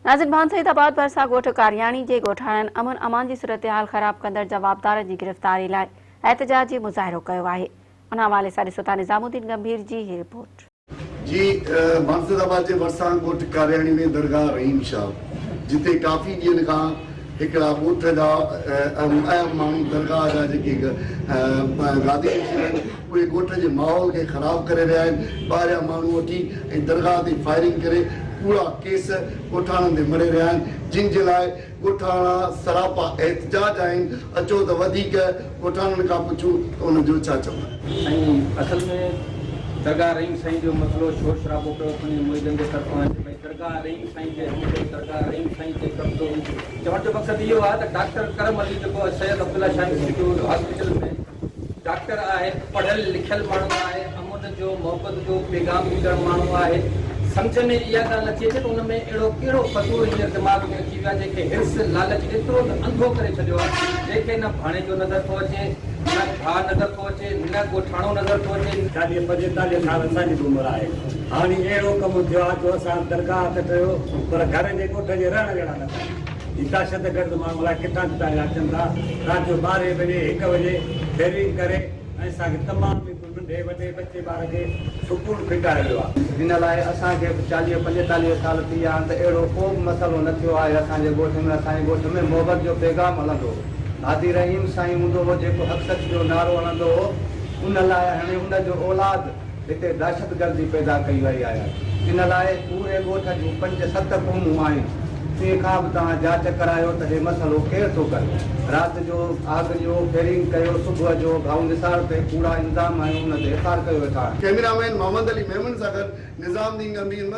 नाज़िन भान सईदाबाद भरसा ॻोठ कारियाणी जे ॻोठाणनि अमन अमान जी सूरत हाल ख़राब कंदड़ जवाबदार जी गिरफ़्तारी लाइ एहतजाजी मुज़ाहिरो कयो आहे। उन हवाले सां ॾिसो था निज़ामुद्दीन गंभीर जी ही रिपोर्ट। जी मुर्शिदाबाद जे भरसा ॻोठ कारियाणी में दरगाह रहीम शाह जिते काफ़ी ॾींहंनि खां हिकिड़ा ॻोठ जा अहम माण्हू दरगाह जा जेके गादी उहे ॻोठ जे माहौल खे ख़राब करे रहिया आहिनि। ॿाहिरियां माण्हू वठी ऐं दरगाह ते फायरिंग करे पूरा केस ॻोठाणनि ते मरे रहिया आहिनि, जिन जे लाइ ॻोठाणा सरापा एहतजाज आहिनि। अचो त वधीक ॻोठाणनि खां पुछूं त उनजो छा चवणु। असल में दरगाह रहीम साईं जो मसलो शोर शराबो पियो मुहिदनि जे तरफ़ां भई दरगाह रहीम साईं जे दरगाह रहीम साईं जे कब्ज़ो चवण जो मक़सदु इहो आहे त डॉक्टर करम अली जेको सैयद अब्दुल्ला शाह इंस्टीट्यूट हॉस्पिटल में डॉक्टर आहे, पढ़ियल लिखियल माण्हू आहे, अमन जो मोहब्बत जो पैगाम ॾींदड़ माण्हू आहे। सम्झ में इहा ॻाल्हि अचे थी त उन में अहिड़ो कहिड़ो क़सूर हींअर दिमाग़ में अची वियो आहे जंहिंखे हिर्स लालच एतिरो अंधो करे छॾियो आहे जंहिंखे न भाणे जो नज़र थो अचे, न भाउ नज़र थो अचे, न ॻोठाणो नज़र थो अचे। 40-45 साल असांजी उमिरि आहे। हाणे अहिड़ो कमु थियो आहे जो असां दरगाह त कयो पर घर जे ॻोठ जे रहण जहिड़ा न कयो। दहशत गर्द माण्हू अलाए किथां किथां अचनि था। राति जो 12 बजे 1 बजे फेरिंग करे ऐं असांखे तमामु नंढे वॾे बचे ॿार खे सुकून फिटाए वियो आहे। हिन लाइ असांखे 40-45 साल थी विया आहिनि त अहिड़ो को बि मसइलो न थियो आहे असांजे ॻोठ में। असांजे ॻोठ में मोहबत जो पैगाम हलंदो हो। हादी रहीम साईं हूंदो हो जेको हक़ सच जो नारो हलंदो हो। उन लाइ हाणे उनजो औलाद हिते दहशतगर्दी पैदा कई वई आहे। इन लाइ पूरे ॻोठ जूं 5-7 क़ौमूं आहिनि। तंहिंखां बि तव्हां जांच करायो त हे मसइलो केरु थो करे। राति जो आग जो फेरिंग कयो, सुबुह जो गांव निसार ते पूरा इंतज़ाम आहियूं, उन ते इफ़ार कयो वेठा। कैमरामैन मोहम्मद अली मेमन सां गॾु निज़ामुद्दीन गंभीर।